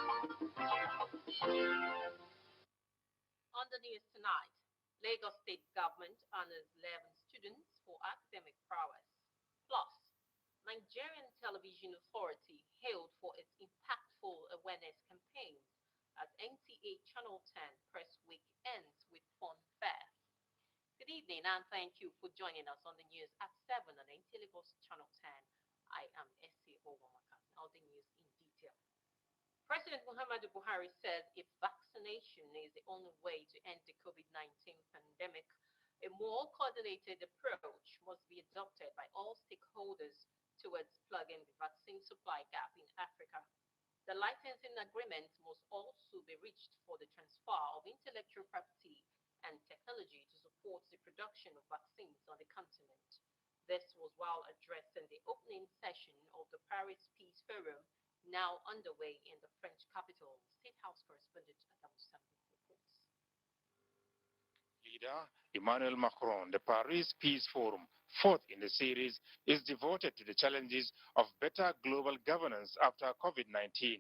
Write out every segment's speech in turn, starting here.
On the news tonight, Lagos State government honors 11 students for academic prowess. Plus, Nigerian Television Authority hailed for its impactful awareness campaigns as NTA Channel 10 Press Week ends with fun fairs. Good evening and thank you for joining us on the news at 7 on NTA Lagos Channel 10. I am Essie Owamaka. Now the news in detail. President Muhammadu Buhari says if vaccination is the only way to end the COVID-19 pandemic, a more coordinated approach must be adopted by all stakeholders towards plugging the vaccine supply gap in Africa. The licensing agreement must also be reached for the transfer of intellectual property and technology to support the production of vaccines on the continent. This was while addressing the opening session of the Paris Peace Forum now underway in the French capital. State House correspondent Adam Sambu reports. Leader Emmanuel Macron, the Paris Peace Forum, fourth in the series, is devoted to the challenges of better global governance after COVID-19.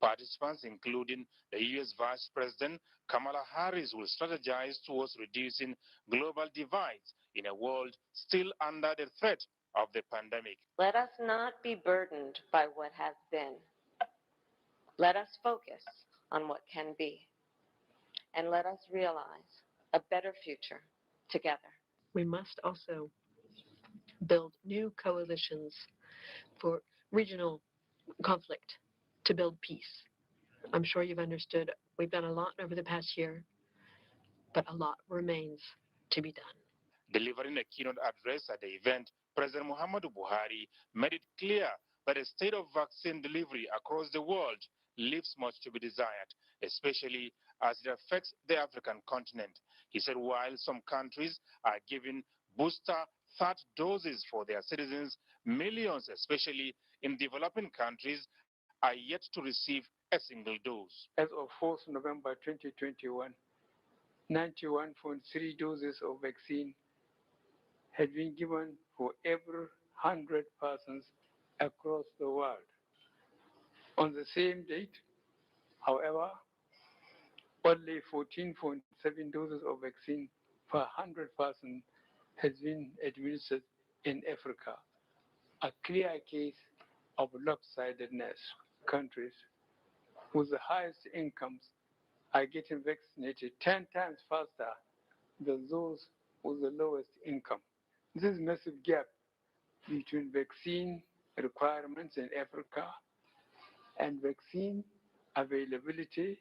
Participants, including the U.S. Vice President Kamala Harris, will strategize towards reducing global divides in a world still under the threat of the pandemic. Let us not be burdened by what has been. Let us focus on what can be. And let us realize a better future together. We must also build new coalitions for regional conflict to build peace. I'm sure you've understood we've done a lot over the past year, but a lot remains to be done. Delivering a keynote address at the event, President Muhammadu Buhari made it clear that the state of vaccine delivery across the world leaves much to be desired, especially as it affects the African continent. He said while some countries are giving booster third doses for their citizens, millions, especially in developing countries, are yet to receive a single dose. As of 4th November 2021, 91.3 doses of vaccine had been given for every 100 persons across the world. On the same date, however, only 14.7 doses of vaccine per 100 persons has been administered in Africa, a clear case of lopsidedness. Countries with the highest incomes are getting vaccinated 10 times faster than those with the lowest income. This massive gap between vaccine requirements in Africa and vaccine availability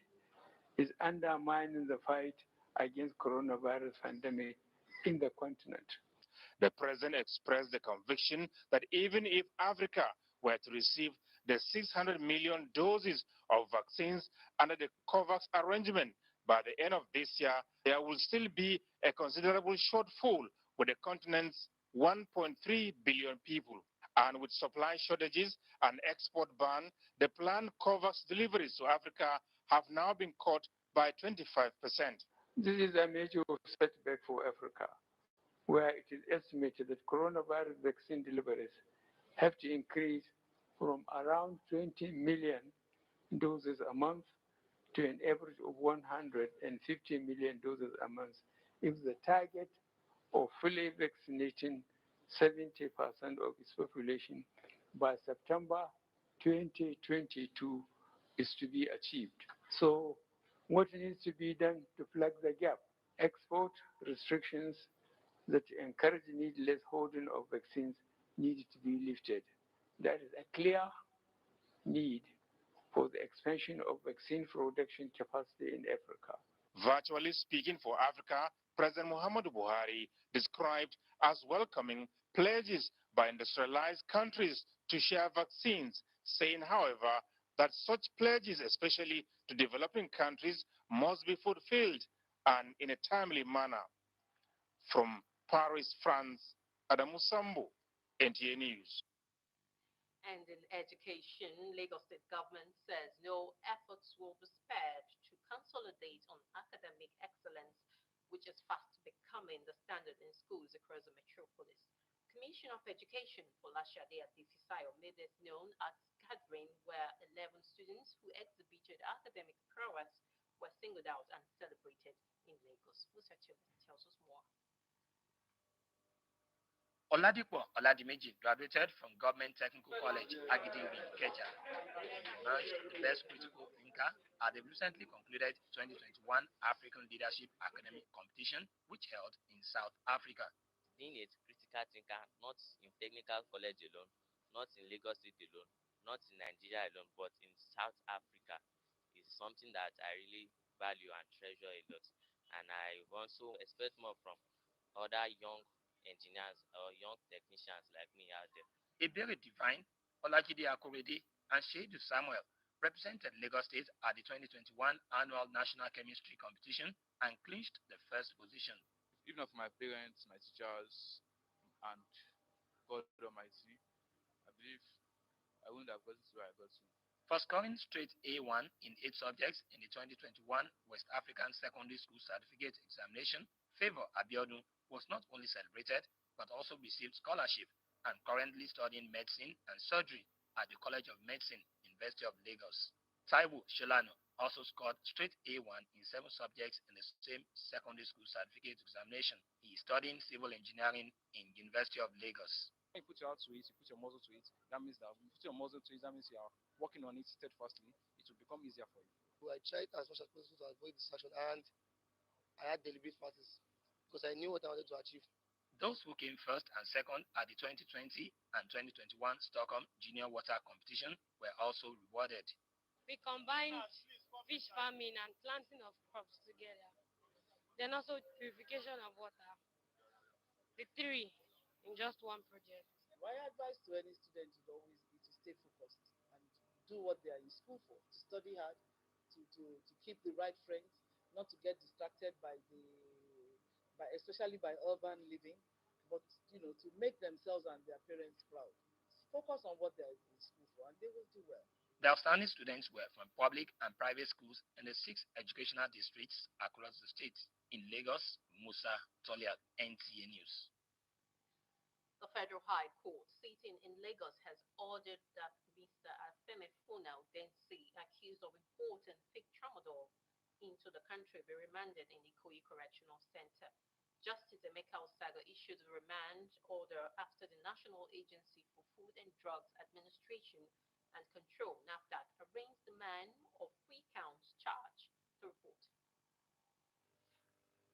is undermining the fight against coronavirus pandemic in the continent. The president expressed the conviction that even if Africa were to receive the 600 million doses of vaccines under the COVAX arrangement by the end of this year, there will still be a considerable shortfall with the continent's 1.3 billion people. And with supply shortages and export ban, the planned COVAX deliveries to Africa have now been cut by 25%. This is a major setback for Africa, where it is estimated that coronavirus vaccine deliveries have to increase from around 20 million doses a month to an average of 150 million doses a month if the target of fully vaccinating 70% of its population by September 2022 is to be achieved. So what needs to be done to plug the gap? Export restrictions that encourage needless holding of vaccines need to be lifted. That is a clear need for the expansion of vaccine production capacity in Africa. Virtually speaking for Africa, President Muhammadu Buhari described as welcoming pledges by industrialized countries to share vaccines, saying, however, that such pledges, especially to developing countries, must be fulfilled and in a timely manner. From Paris, France, Adam Musambo, NTA News. And in education, Lagos State government says no efforts will be spared to consolidate on academic excellence, which is fast becoming the standard in schools across the metropolis. Commissioner of Education Folashade Adesisayo made this known at gathering where 11 students who exhibited academic prowess were singled out and celebrated in Lagos. Musa tells us more. Oladipo Oladimeji graduated from Government Technical College, Agidingbi, Ikeja. He emerged the best critical thinker at the recently concluded 2021 African Leadership Academic Competition, which held in South Africa. Being a critical thinker, not in technical college alone, not in Lagos State alone, not in Nigeria alone, but in South Africa is something that I really value and treasure a lot. And I also expect more from other young engineers or young technicians like me out there. Ebere Divine, Olajide Akorede, and Sheidu Samuel represented Lagos State at the 2021 Annual National Chemistry Competition and clinched the first position. If not for my parents, my teachers, and God Almighty, I believe I wouldn't have gotten to where I got to. For scoring straight A1 in 8 subjects in the 2021 West African Secondary School Certificate Examination, Favor Abiodun was not only celebrated but also received scholarship and currently studying medicine and surgery at the College of Medicine, University of Lagos. Taiwo Sholano also scored straight A1 in 7 subjects in the same secondary school certificate examination. He is studying civil engineering in University of Lagos. When you put your heart to it, you put your muscle to it, that means that when you put your muscle to it, that means you are working on it steadfastly, it will become easier for you. I tried as much as possible to avoid distraction, and I had deliberate practice because I knew what I wanted to achieve. Those who came first and second at the 2020 and 2021 Stockholm Junior Water Competition were also rewarded. We combined fish farming and planting of crops together. Then also purification of water. The three in just one project. My advice to any student would always be to stay focused and do what they are in school for, to study hard, to keep the right friends, not to get distracted by especially by urban living, but to make themselves and their parents proud. Focus on what they are in school for and they will do well. The outstanding students were from public and private schools in the 6 educational districts across the state. In Lagos, Musa Toliat, NTA News. The Federal High Court sitting in Lagos has ordered that Mr. Afemefuna Udensi, accused of importing fake tramadol into the country, be remanded in Ikoyi Correctional Center. Justice Emeka Osago issued a remand order after the National Agency for Food and Drugs Administration and Control, NAFDAC, arraigned the man of 3 counts charge. To report.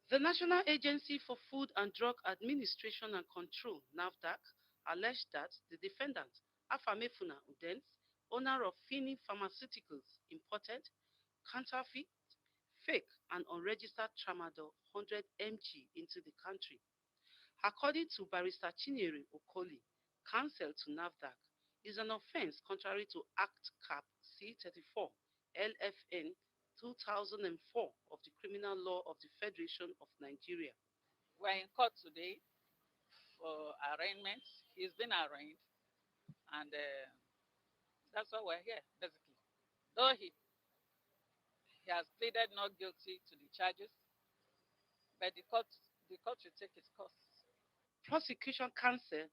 The National Agency for Food and Drug Administration and Control, NAFDAC, alleged that the defendant, Afamefuna Udens, owner of Fini Pharmaceuticals, imported counterfeit, fake, and unregistered tramadol 100 mg into the country. According to Barrister Chinyere Okoli, counsel to NAFDAC, is an offense contrary to Act Cap C-34 LFN 2004 of the Criminal Law of the Federation of Nigeria. We're in court today for arraignment. He's been arraigned, and that's why we're here, basically. Though he has pleaded not guilty to the charges, but the court should take its course. Prosecution counsel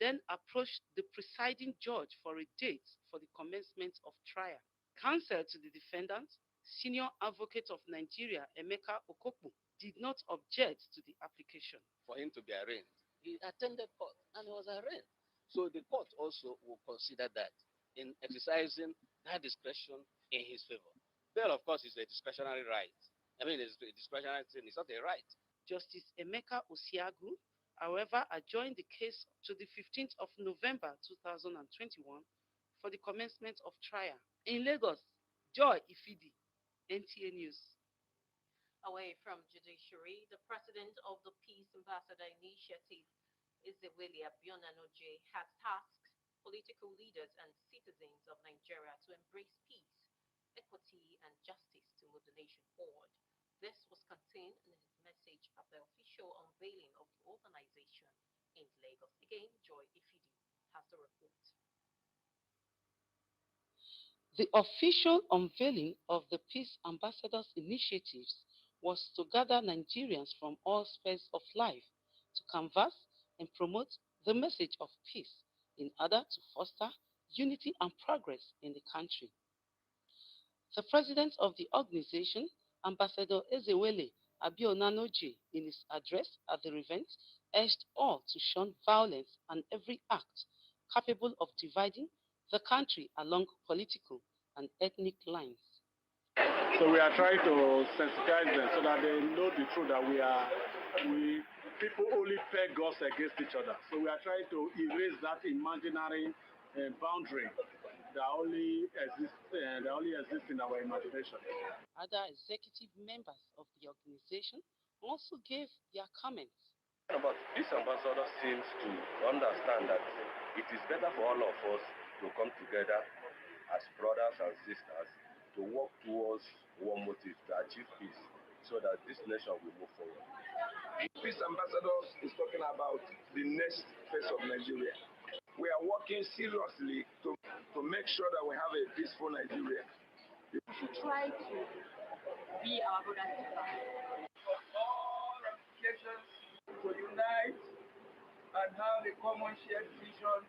then approached the presiding judge for a date for the commencement of trial. Counsel to the defendant, Senior Advocate of Nigeria, Emeka Okokpo, did not object to the application. For him to be arraigned, he attended court and was arraigned. So the court also will consider that in exercising that discretion in his favor. Bail, of course, is a discretionary right. I mean, it's a discretionary thing. It's not a right. Justice Emeka Osiagu, however, adjourned the case to the 15th of November 2021 for the commencement of trial. In Lagos, Joy Ifidi, NTA News. Away from judiciary, the president of the Peace Ambassador Initiative, Izeweli Abionanoje, has tasked political leaders and citizens of Nigeria to embrace peace, equity, and justice to move the nation forward. This was contained in his message at the official unveiling of the organization in Lagos. Again, Joy Ifidi has the report. The official unveiling of the Peace Ambassadors Initiatives was to gather Nigerians from all spheres of life to canvass and promote the message of peace in order to foster unity and progress in the country. The president of the organization, Ambassador Ezewele Abionanoje, in his address at the event, urged all to shun violence and every act capable of dividing the country along political and ethnic lines. So we are trying to sensitize them so that they know the truth that people only peg us against each other. So we are trying to erase that imaginary boundary that only exists in our imagination. Other executive members of the organization also gave their comments. But this ambassador seems to understand that it is better for all of us to come together as brothers and sisters to work towards one motive, to achieve peace, so that this nation will move forward. Peace ambassador is talking about the next phase of Nigeria. We are working seriously to make sure that we have a peaceful Nigeria. We should try to be our brothers and sisters. All ramifications to unite and have a common shared vision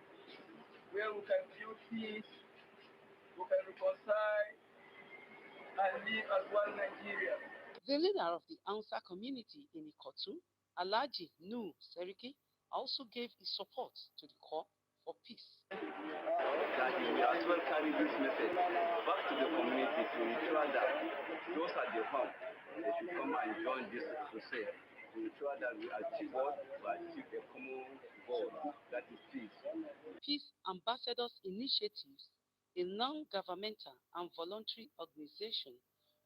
where we can build peace, we can reconcile, and live as one Nigeria. The leader of the Ansa community in Ikotu, Alhaji Nuhu Seriki, also gave his support to the call for peace. That we as well carry this message back to the community to ensure that those at the home, they should come and join this crusade to ensure that we achieve what? We achieve a common goal, that is peace. Peace Ambassadors Initiatives, a non-governmental and voluntary organization,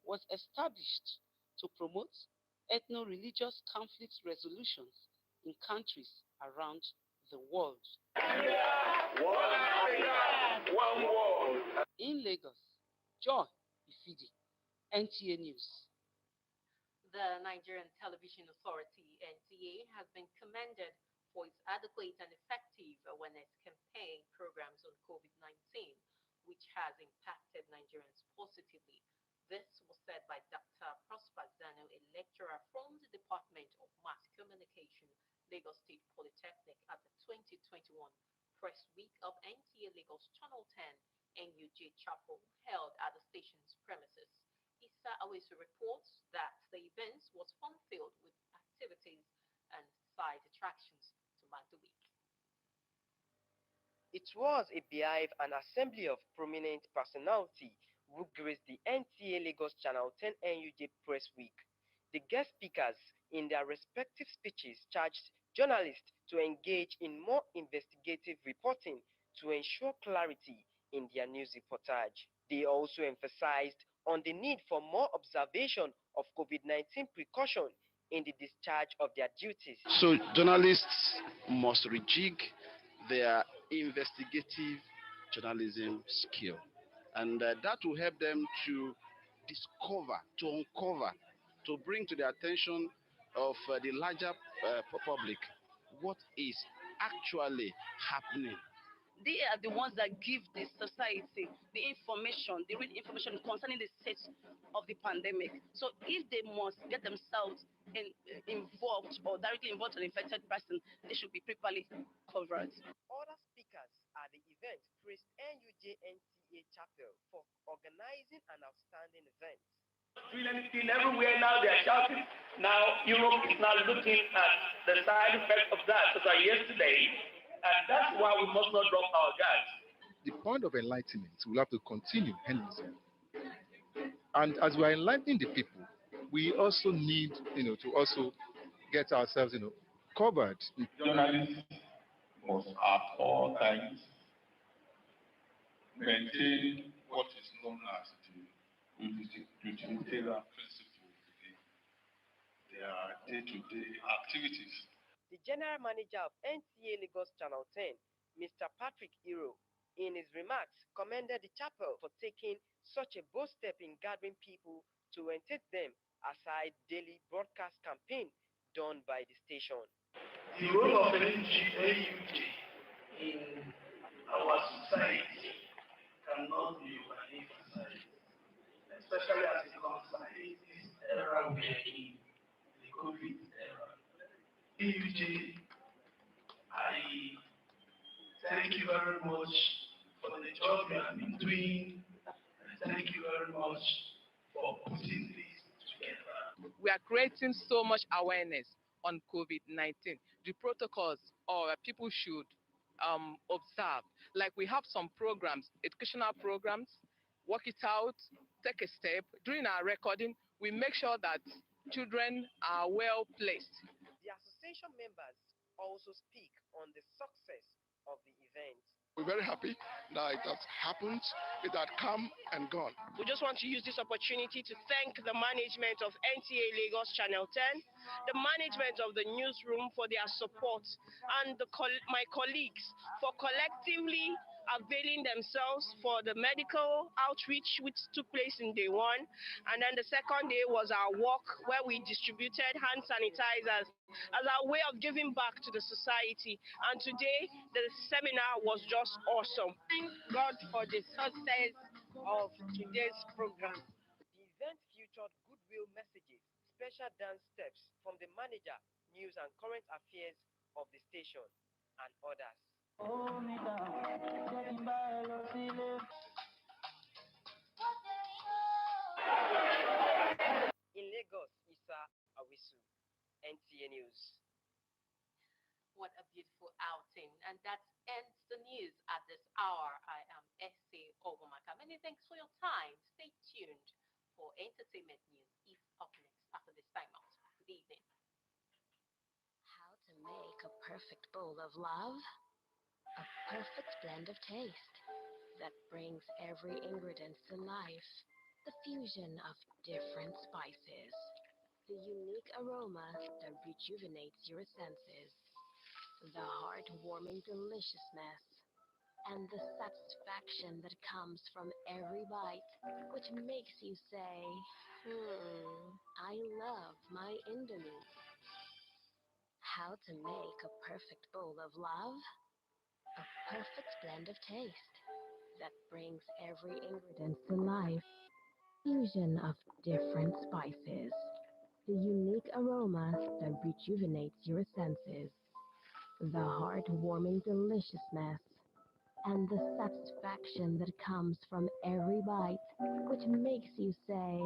was established to promote ethno-religious conflict resolutions in countries around the world. One world. In Lagos, Joy Ifidi, NTA News. The Nigerian Television Authority, NTA, has been commended for its adequate and effective awareness campaign programs on COVID-19, which has impacted Nigerians positively. This was said by Dr. Prosper Zano, a lecturer from the Department of Mass Communication, Lagos State Polytechnic, at the 2021 Press Week of NTA Lagos Channel 10 NUJ Chapel, held at the station's premises. Issa Awesu reports that the event was fun-filled with activities and side attractions to mark the week. It was a beehive and assembly of prominent personality who graced the NTA Lagos Channel 10 NUJ Press Week. The guest speakers, in their respective speeches, charged journalists to engage in more investigative reporting to ensure clarity in their news reportage. They also emphasized on the need for more observation of COVID-19 precaution in the discharge of their duties. So journalists must rejig their investigative journalism skill, and that will help them to discover, to uncover, to bring to the attention of the larger public what is actually happening. They are the ones that give the society the information, the real information concerning the state of the pandemic. So if they must get themselves involved or directly involved with an infected person, they should be properly covered. Other speakers at the event praised NUJ NTA Chapel for organizing an outstanding event. Anything everywhere now they are shouting. Now Europe is now looking at the side effect of that as of yesterday. And that's why we must not drop our guards. The point of enlightenment will have to continue endlessly. And as we are enlightening the people, we also need, to also get ourselves, covered. Journalists must at all times maintain what is known as the utilitarian principle in their day-to-day activities. The general manager of NTA Lagos Channel 10, Mr. Patrick Iro, in his remarks, commended the chapel for taking such a bold step in gathering people to orientate them aside daily broadcast campaign done by the station. The role of NUJ in our society cannot be overemphasized, especially as it concerns this era we are in, the COVID era. NUJ, I thank you very much for the job you have been doing. thank you very much for putting this together. We are creating so much awareness on COVID-19, the protocols or people should observe. Like we have some programs, educational programs, work it out, take a step. During our recording, we make sure that children are well placed. The association members also speak on the success of the event. We're very happy that it has happened. It had come and gone. We just want to use this opportunity to thank the management of NTA Lagos Channel 10, the management of the newsroom for their support, and my colleagues for collectively availing themselves for the medical outreach which took place in day one. And then the second day was our walk where we distributed hand sanitizers as our way of giving back to the society. And today, the seminar was just awesome. Thank God for the success of today's program. The event featured goodwill messages, special dance steps from the manager, news and current affairs of the station, and others. In Lagos, Isa Awisu, NTA News. What a beautiful outing. And that ends the news at this hour. I am S.A. Obamaka. Many thanks for your time. Stay tuned for entertainment news. If up next after this time out. Good evening. How to make a perfect bowl of love? A perfect blend of taste that brings every ingredient to life. The fusion of different spices. The unique aroma that rejuvenates your senses. The heartwarming deliciousness. And the satisfaction that comes from every bite, which makes you say, I love my Indomie. How to make a perfect bowl of love? A perfect blend of taste that brings every ingredient to life. Fusion of different spices. The unique aroma that rejuvenates your senses. The heartwarming deliciousness. And the satisfaction that comes from every bite, which makes you say,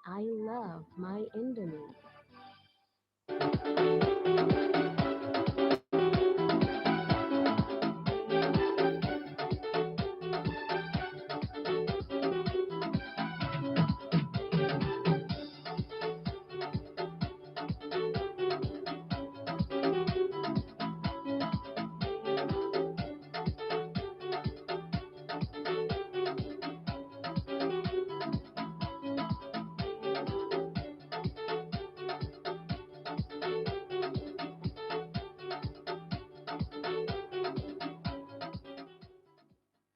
I love my Indomie.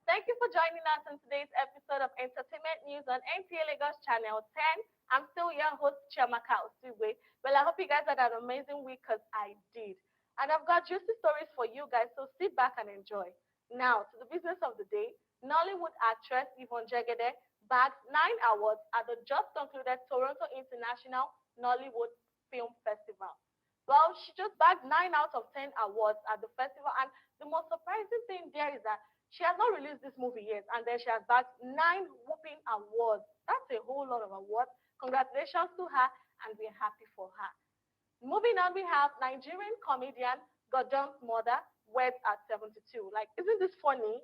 Thank you for joining us in today's episode of Entertainment News on NTA Lagos Channel 10. I'm still your host, Chiamaka Osigwe. Well, I hope you guys had an amazing week because I did. And I've got juicy stories for you guys, so sit back and enjoy. Now, to the business of the day, Nollywood actress Yvonne Jegede bagged 9 awards at the just concluded Toronto International Nollywood Film Festival. Well, she just bagged 9 out of 10 awards at the festival, and the most surprising thing there is that she has not released this movie yet, and then she has bagged 9 whooping awards. That's a whole lot of awards. Congratulations to her, and we're happy for her. Moving on, we have Nigerian comedian Gordon's mother wed at 72. Like, isn't this funny?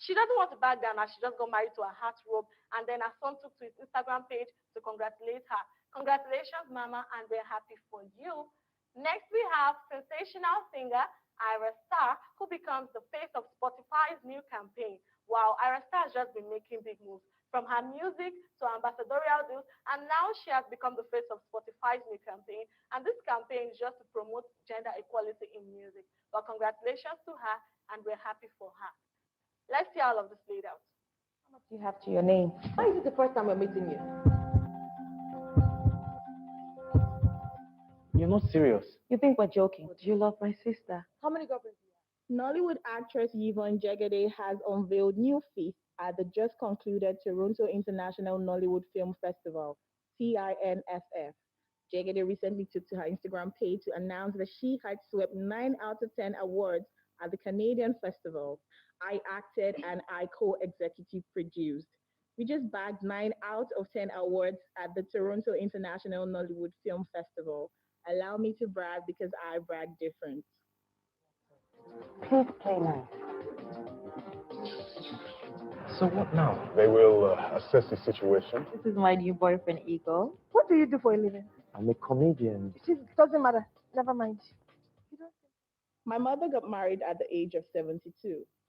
She doesn't want to back down as she just got married to a heartthrob, and then her son took to his Instagram page to congratulate her. Congratulations, Mama, and we're happy for you. Next, we have sensational singer Ira Star, who becomes the face of Spotify's new campaign. Wow, Ira Star has just been making big moves from her music to ambassadorial deals, and now she has become the face of Spotify's new campaign. And this campaign is just to promote gender equality in music. But congratulations to her, and we're happy for her. Let's see all of this laid out. How much do you have to your name? Why is it the first time we're meeting you? You're not serious. You think we're joking? Do you love my sister? How many girlfriends do you have? Nollywood actress Yvonne Jegede has unveiled new feast at the just concluded Toronto International Nollywood Film Festival, TINFF. Jegede recently took to her Instagram page to announce that she had swept 9 out of 10 awards at the Canadian festival. I acted, and I co-executive produced. We just bagged 9 out of 10 awards at the Toronto International Nollywood Film Festival. Allow me to brag because I brag different. Please play now. So what now? They will assess the situation. This is my new boyfriend, Eagle. What do you do for a living? I'm a comedian. It doesn't matter. Never mind. My mother got married at the age of 72.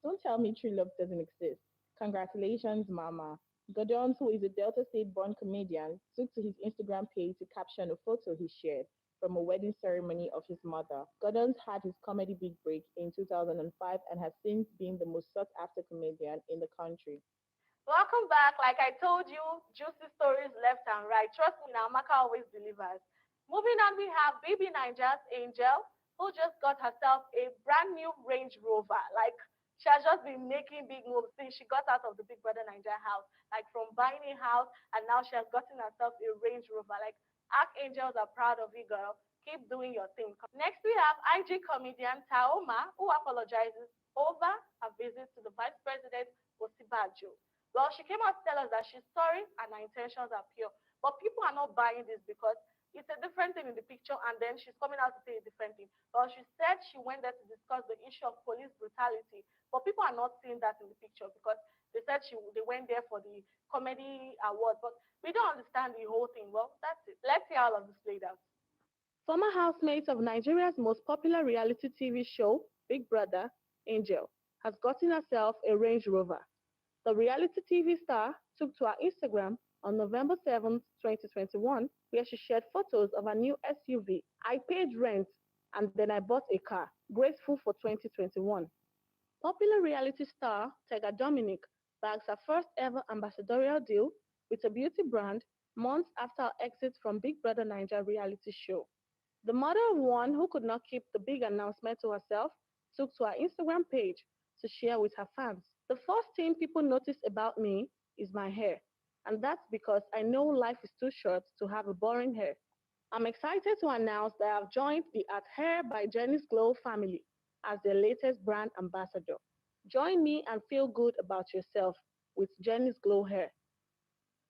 Don't tell me true love doesn't exist. Congratulations, Mama. Gordon, who is a Delta State born comedian, took to his Instagram page to caption a photo he shared from a wedding ceremony of his mother. Gordon had his comedy big break in 2005 and has since been the most sought after comedian in the country. Welcome back. Like I told you, juicy stories left and right. Trust me, now Maka always delivers. Moving on, we have Baby Niger's Angel, who just got herself a brand new Range Rover. Like, she has just been making big moves since she got out of the Big Brother Niger house. Like, from buying a house, and now she has gotten herself a Range Rover. Like, archangels are proud of you, girl. Keep doing your thing. Next, we have IG comedian Taoma, who apologizes over a visit to the Vice President Osibajo. Well, she came out to tell us that she's sorry and her intentions are pure. But people are not buying this because it's a different thing in the picture, and then she's coming out to say a different thing. Well, she said she went there to discuss the issue of police brutality, but people are not seeing that in the picture because they said they went there for the comedy award, but we don't understand the whole thing. Well, that's it. Let's see how all of this played out. Former housemate of Nigeria's most popular reality TV show, Big Brother, Angel, has gotten herself a Range Rover. The reality TV star took to her Instagram on November 7th, 2021, where she shared photos of her new SUV. I paid rent and then I bought a car, grateful for 2021. Popular reality star Tega Dominic bags her first ever ambassadorial deal with a beauty brand months after her exit from Big Brother Niger reality show. The mother of one who could not keep the big announcement to herself took to her Instagram page to share with her fans. The first thing people notice about me is my hair, and that's because I know life is too short to have a boring hair. I'm excited to announce that I've joined the At Hair by Jenny's Glow family as their latest brand ambassador. Join me and feel good about yourself with Jenny's Glow Hair.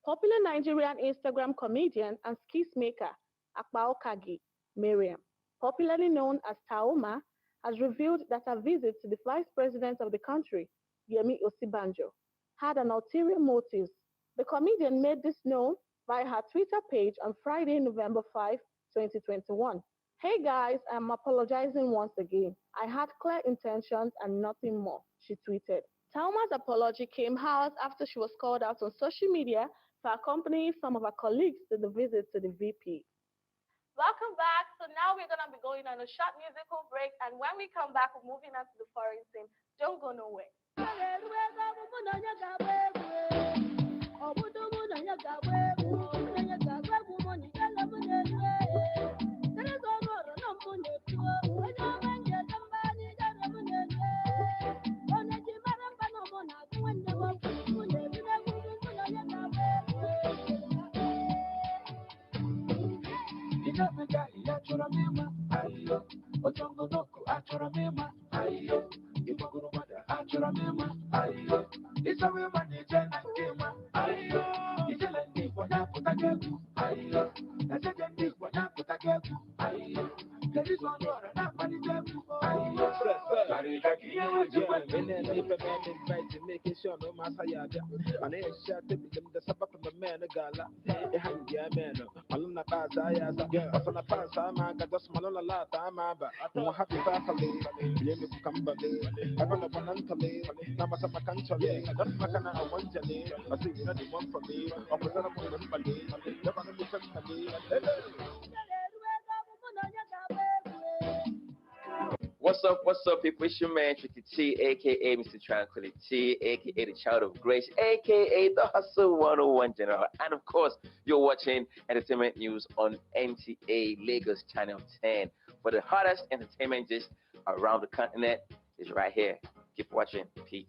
Popular Nigerian Instagram comedian and skits maker Akpao Kagi, Miriam, popularly known as Taoma, has revealed that her visit to the vice president of the country, Yemi Osibanjo, had an ulterior motive. The comedian made this known via her Twitter page on Friday, November 5, 2021. Hey guys, I'm apologizing once again. I had clear intentions and nothing more, she tweeted. Tauma's apology came hours after she was called out on social media for accompanying some of her colleagues to the visit to the VP. Welcome back. So now we're going to be going on a short musical break, and when we come back, we're moving on to the foreign scene. Don't go nowhere. Making sure no matter yada, and I shot the sabbat of the man, a gala, a hand, yeah, man, Maluna Pazaya, on a pass, I'm a just Malona Lata, I'm a happy family, Yemi Kambali, I'm on a Panantali, Namasama Kantali, that's Makana, I want to leave, I think you're the one for me, or for the Mali, never let me What's up, people? It's your man, Tricky T, a.k.a. Mr. Tranquility, a.k.a. the Child of Grace, a.k.a. the Hustle 101 General. And, of course, you're watching Entertainment News on Nta Lagos Channel 10. For the hottest entertainment gist around the continent is right here. Keep watching. Peace.